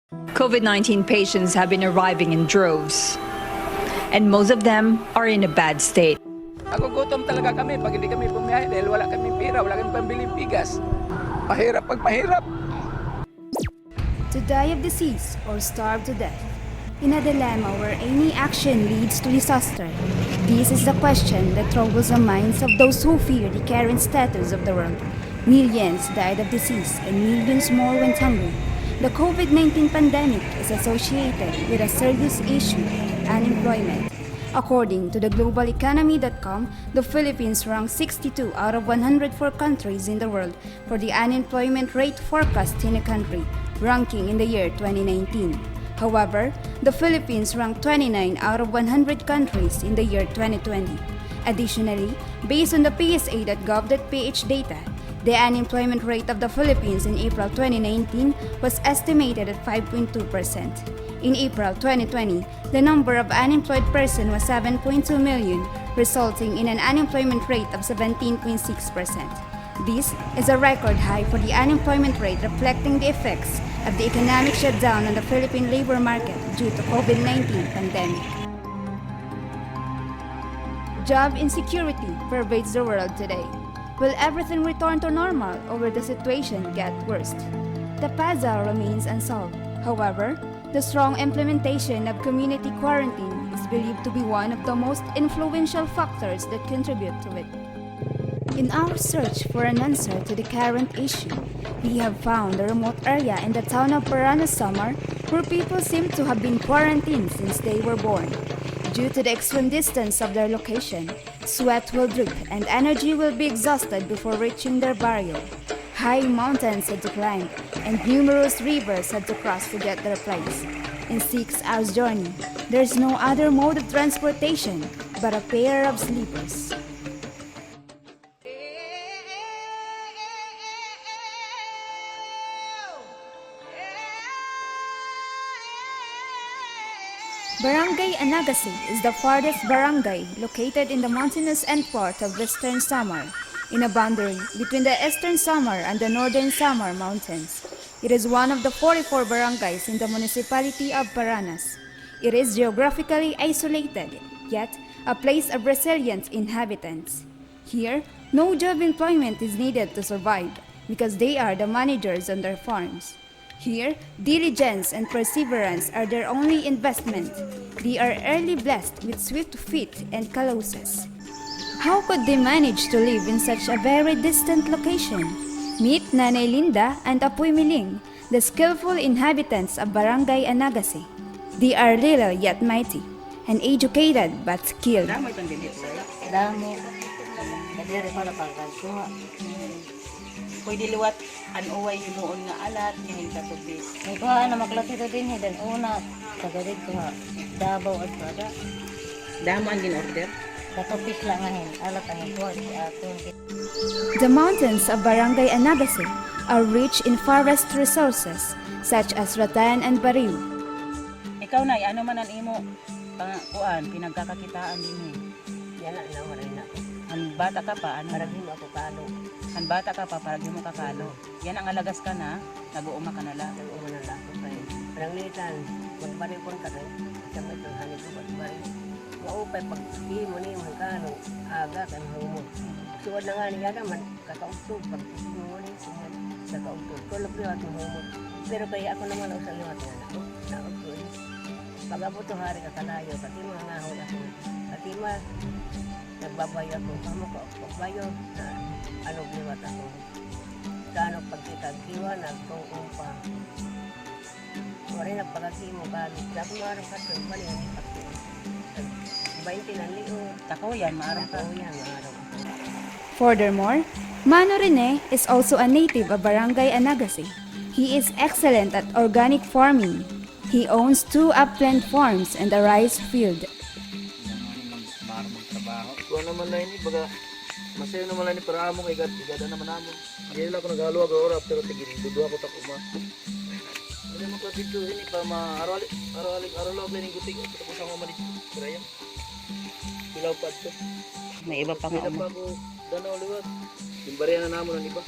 COVID-19 patients have been arriving in droves, and most of them are in a bad state. Nagugutom talaga kami pag hindi kami pumiyahe dahil wala kaming pera, wala kaming pambiling bigas. Mahirap pag mahirap. To die of disease or starve to death. In a dilemma where any action leads to disaster, this is the question that troubles the minds of those who fear the current status of the world. Millions died of disease and millions more went hungry. The COVID-19 pandemic is associated with a serious issue, unemployment. According to the globaleconomy.com, the Philippines ranked 62 out of 104 countries in the world for the unemployment rate forecast in a country, ranking in the year 2019. However, the Philippines ranked 29 out of 100 countries in the year 2020. Additionally, based on the PSA.gov.ph data, the unemployment rate of the Philippines in April 2019 was estimated at 5.2%. In April 2020, the number of unemployed persons was 7.2 million, resulting in an unemployment rate of 17.6%. This is a record high for the unemployment rate, reflecting the effects of the economic shutdown on the Philippine labor market due to COVID-19 pandemic. Job insecurity pervades the world today. Will everything return to normal or will the situation get worse? The puzzle remains unsolved. However, the strong implementation of community quarantine is believed to be one of the most influential factors that contribute to it. In our search for an answer to the current issue, we have found a remote area in the town of Paranas, Samar, where people seem to have been quarantined since they were born. Due to the extreme distance of their location, sweat will drip and energy will be exhausted before reaching their barrio. High mountains had to climb, and numerous rivers had to cross to get their place. In 6 hours journey, there is no other mode of transportation but a pair of sleepers. Barangay Anagasi is the farthest barangay located in the mountainous end part of western Samar, in a boundary between the eastern Samar and the northern Samar mountains. It is one of the 44 barangays in the municipality of Paranas. It is geographically isolated, yet a place of resilient inhabitants. Here, no job employment is needed to survive because they are the managers on their farms. Here, diligence and perseverance are their only investment. They are early blessed with swift feet and calluses. How could they manage to live in such a very distant location? Meet Nanay Linda and Apoy Miling, the skillful inhabitants of Barangay Anagasi. They are little yet mighty, and educated but skilled. Damo. Kadiri para pagkagkuha. Pwede liwat anuway himuon nga alat kining katubis. May kuhaan na maklase to din dan una kagalit ko ha. Davao at pada. Damo ang gin-order. Katopis lang ngahin. Alat ang kuha di aton. The mountains of Barangay Anagasi are rich in forest resources such as rattan and bariw. Ikaw nay ano man ang imo kuan pinagkakakitaan dinhi. Yan na maray na. Ang bata ka pa ano? Para di mo ako kalo. Ang bata ka pa para di mo kakalo. Yan ang alagas ka na, nag-uuma ka na lang. Nag-uuma na lang ako kayo. Parang nilitan, magbaripon ka rin. Sa mga itong hanip ko magbarip. Maupay pag hindi mo na yung magkano, aga ka ng humod. Suwad na nga niya naman, kakaugtog. Pag hindi mo na yung sumad sa kaugtog. Kulap liwat ng humod. Pero kaya ako naman ang sa liwat nga ako. Naugtog. Pag-abot ng hari ka kalayo, pati mga ngahon ako. Pati mga nagbabayo ako. Pamo ko, pagbayo na ano liwat ako. Kano pagkita, kiwa, nagpong-umpa. Wala nagpagkimo ka. Dapat maarang ka ito, wala yung ipagkimo. 20 na liyo. Tako yan, maarang ka. Tako yan, maarang. Furthermore, Mano Rene is also a native of Barangay Anagasi. He is excellent at organic farming. He owns 2 upland farms and a rice field. Kuha naman na ini, baga masaya naman lang ni para amo kay igada naman amo. Hindi lang ako naghaluag oras pero tigil dudu ako ta kuma. Hindi mo ko dito ini pa araw lang gutik tapos ako man dito. Kaya pilaw pa to. May iba pa nga Pila pa ko danaw liwat. Timbarihan na namon ang iba.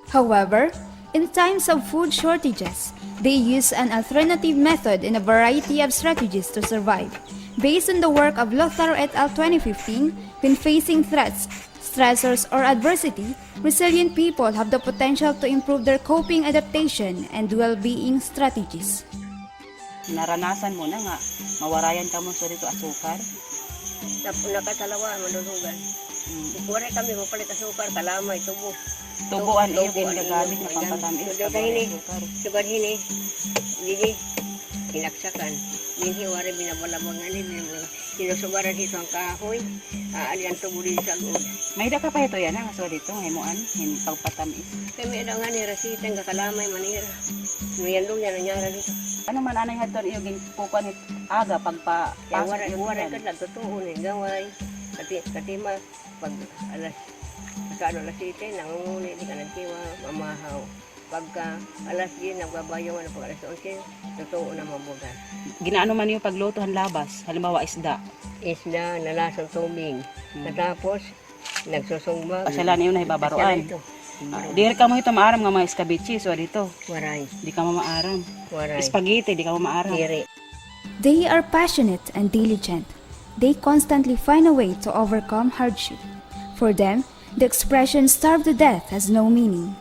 However, in times of food shortages, They use an alternative method and a variety of strategies to survive. Based on the work of Lothar et al. 2015, when facing threats, stressors, or adversity, resilient people have the potential to improve their coping adaptation and well-being strategies. Naranasan mo na nga, mawarayan ka mo sa dito asukar. Nakatalawa, manulugan. Wala kami mapalit asukar, kalamay, tubo. Tubuan iyo ginagamit na pampatamis. Sugar hini, hindi kinaksakan. Hindi wari binabalabang sinusubaran dito ang kahoy, alian tubo din sa loob. May da ka pa ito yan ang aso dito, ngayon pagpatamis. Kami ada nga ni Rasita, ang kakalamay, manira. Nuyan doon yan, nangyara dito. Ano man anay nga ito iyo ginpukan it aga pagpa Kaya wari ka na, totoo ni gaway. Katima, pag alas 7, nangunguni, di ka nagkiwa, mamahaw. Pagka alas 10, nagbabayawan na pag alas 11, totoo na mabugan. Ginaano man yung paglutohan labas, halimbawa isda. Isda, nalasang tubig. Katapos, nagsusungba. Pasyalan yun na ibabaroan. Diri ka mo ito maaram nga mga escabeche, so dito. Waray. Di ka mo maaram. Waray. Spaghetti, di ka mo maaram. Diri. They are passionate and diligent. They constantly find a way to overcome hardship. For them, the expression starve to death has no meaning.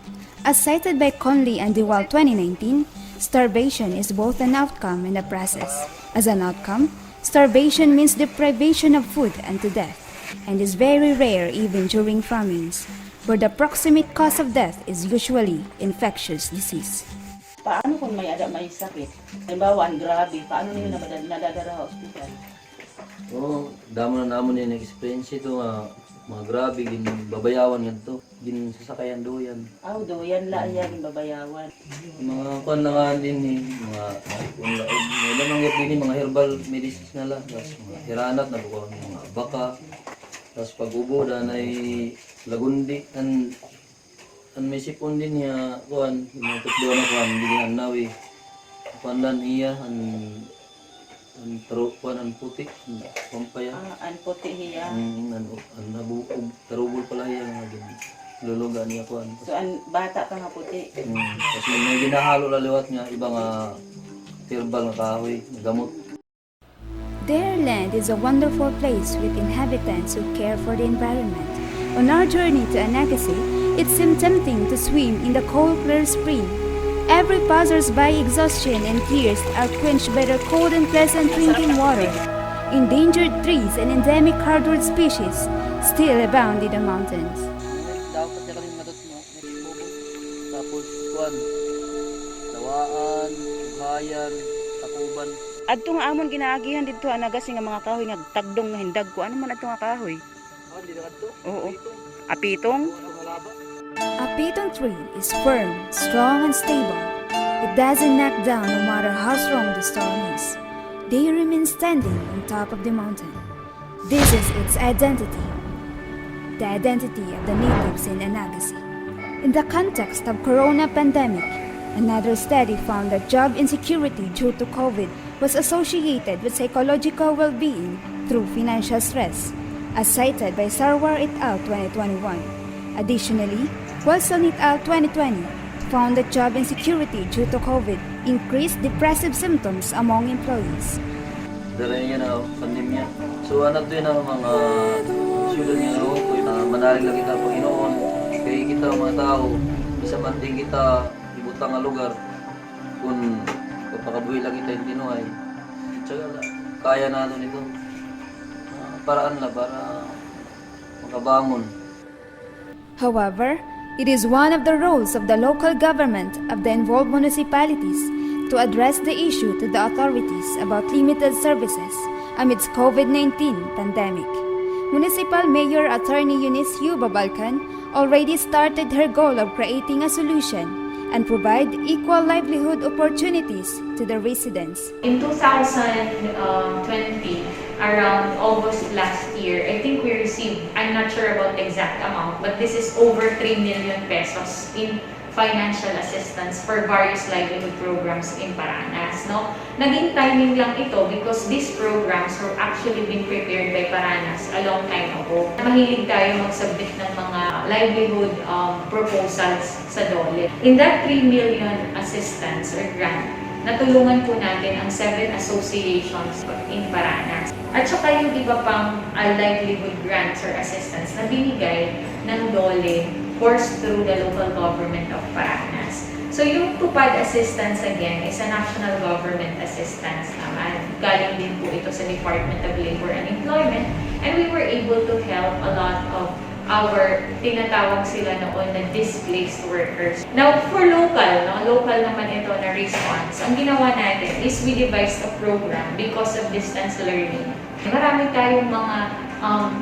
As cited by Conley and Dewalt 2019, starvation is both an outcome and a process. As an outcome, starvation means deprivation of food and to death, and is very rare even during famines, where the proximate cause of death is usually infectious disease. Paano kung may sakit? Halimbawa, ang grabe, paano niyo nadadala sa hospital? Damo na namon yung experience ito, mga grabe, babayawan nga ito, sasakayan doyan. Doyan la yan, babayawan. Mga kwan na nga din lamang din mga herbal medicines na lang, tapos mga hiranat na bukaw ng mga baka, tapos pag-ubo na ay lagundi, and may sipon din niya, kwan, yung mga tutluan na kwan, hindi nga nawi, kwan iya, ang putik, pampaya. Ang puti hiya. Ang nabukog, tarubol pala yan, luluga niya kwan. So, ang bata ka nga puti. Kasi may ginahalo laliwat niya, ibang herbal na kahoy, gamot. Their land is a wonderful place with inhabitants who care for the environment. On our journey to Anagasi, it seemed tempting to swim in the cold, clear spring. Every passers-by exhaustion and thirst are quenched by their cold and pleasant drinking water. Endangered trees and endemic hardwood species still abound in the mountains. Dapat ka rin matot mo, tapos kwan, dawaan, uhayan, takuban. Adto nga amon ginaagihan dito Anagasi nga mga kahoy nga tagdong nga hindag ko. Ano man adto nga kahoy? Di na kadto. Oo. Apitong? A pitong tree is firm, strong, and stable. It doesn't knock down no matter how strong the storm is. They remain standing on top of the mountain. This is its identity, the identity of the natives in Anagasi. In the context of corona pandemic, another study found that job insecurity due to COVID was associated with psychological well-being through financial stress, as cited by Samar et al. 2021. Additionally, Wilson et al. 2020 found that job insecurity due to COVID increased depressive symptoms among employees. Dala niya na pandemya. So ano to yun ang mga sudan niya na manalig lang kita Panginoon. Kaya kita mga tao, isa man din kita ibutang nga lugar kung kapakabuhi lang kita yung tinuay. Tsaka kaya natin ito. Paraan na para makabangon. However, it is one of the roles of the local government of the involved municipalities to address the issue to the authorities about limited services amidst COVID-19 pandemic. Municipal Mayor Attorney Eunice Yu Babalkan already started her goal of creating a solution and provide equal livelihood opportunities to the residents. In 2020, around August last year, I think we received, I'm not sure about the exact amount, but this is over 3 million pesos in financial assistance for various livelihood programs in Paranas. No? Naging timing lang ito because these programs were actually being prepared by Paranas a long time ago. Mahilig tayo mag-submit ng mga livelihood proposals sa DOLE. In that 3 million assistance or grant, natulungan po natin ang 7 associations in Paranas. At saka yung iba pang livelihood grants or assistance na binigay ng DOLE forced through the local government of Paranas. So yung tupad assistance again is a national government assistance naman. Galing din po ito sa Department of Labor and Employment, and we were able to help a lot of our, tinatawag sila noon na displaced workers. Now, for local naman ito na response, ang ginawa natin is we devised a program because of distance learning. Marami tayong mga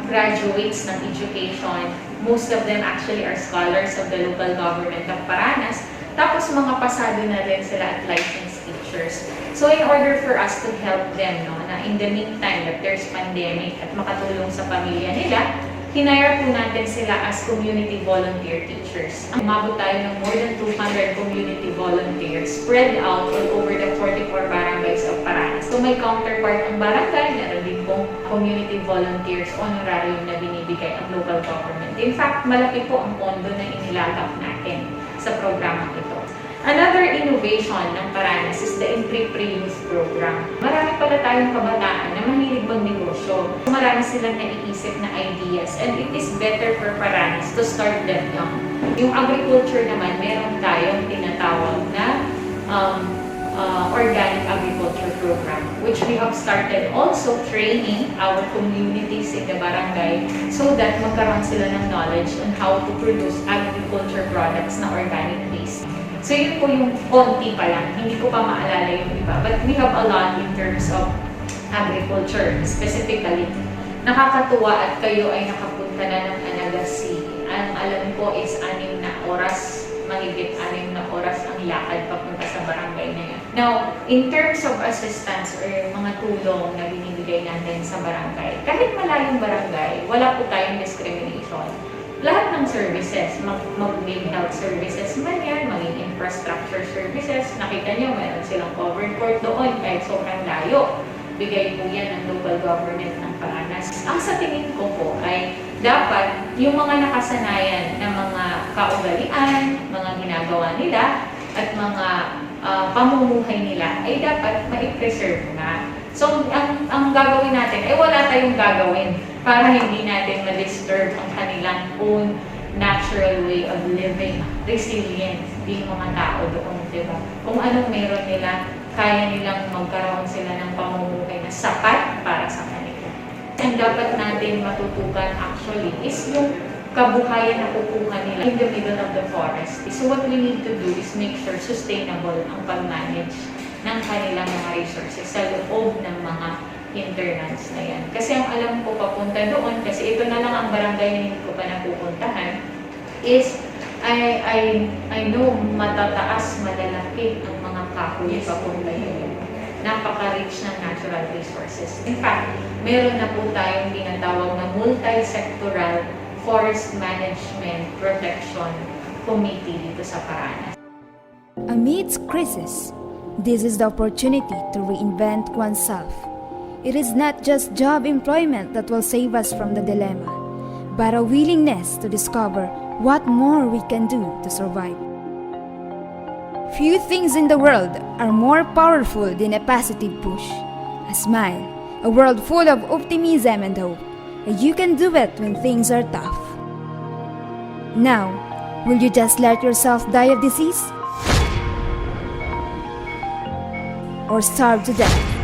graduates ng education. Most of them actually are scholars of the local government of Paranas. Tapos mga pasado na rin sila at licensed teachers. So in order for us to help them, na in the meantime that there's pandemic at makatulong sa pamilya nila, hinire po natin sila as community volunteer teachers. Umabot tayo ng more than 200 community volunteers spread out all over the 44 barangays of Paranas. So may counterpart ang barangay, meron din pong community volunteers honorarium na binibigay ang local government. In fact, malaki po ang pondo na inilagak natin sa programang ito. Another innovation ng Paranas is the Pre-Youth Program. Marami pala tayong kabataan na mahilig magnegosyo. Marami silang naiisip na ideas, and it is better for Paranas to start them young. Yung agriculture naman, meron tayong tinatawag na organic agriculture program, which we have started also training our communities in the barangay so that magkaroon sila ng knowledge on how to produce agriculture products na organic based. So yun po yung konti pa lang, hindi ko pa maalala yung iba, but we have a lot in terms of agriculture specifically. Nakakatuwa at kayo ay nakapunta na ng Anagasi. Ang alam ko is 6 na oras, mahigit 6 na oras ang lakad papunta sa barangay na yan. Now, in terms of assistance or mga tulong na binibigay natin sa barangay, kahit malayong barangay, wala po tayong discrimination. Lahat ng services, maging health services man yan, maging infrastructure services, nakita nyo, meron silang covered court doon kahit sobrang layo. Bigay po yan ng local government ng Paranas. Ang sa tingin ko po ay dapat yung mga nakasanayan na mga kaugalian, mga ginagawa nila, at mga pamumuhay nila ay dapat ma-preserve na. So, ang gagawin natin ay wala tayong gagawin para hindi natin ma-disturb ang kanilang own natural way of living. Resilient din mga tao doon, di ba? Kung anong meron nila, kaya nilang magkaroon sila ng pamumuhay na sapat para sa kanila. And dapat natin matutukan actually is yung kabuhayan na kukuha nila in the middle of the forest. So what we need to do is make sure sustainable ang pag-manage ng kanilang mga resources sa loob ng mga internals na yan. Kasi ang alam ko papunta doon, kasi ito na lang ang barangay na hindi ko pa napupuntahan, is I know matataas, malalaki ang mga kahoy papunta yun. Napaka-rich ng natural resources. In fact, meron na po tayong tinatawag na multi-sectoral forest management protection committee dito sa Paranas. Amidst crisis, this is the opportunity to reinvent oneself. It is not just job employment that will save us from the dilemma, but a willingness to discover what more we can do to survive. Few things in the world are more powerful than a positive push. A smile, a world full of optimism and hope. You can do it when things are tough. Now, will you just let yourself die of disease? Or starve to death?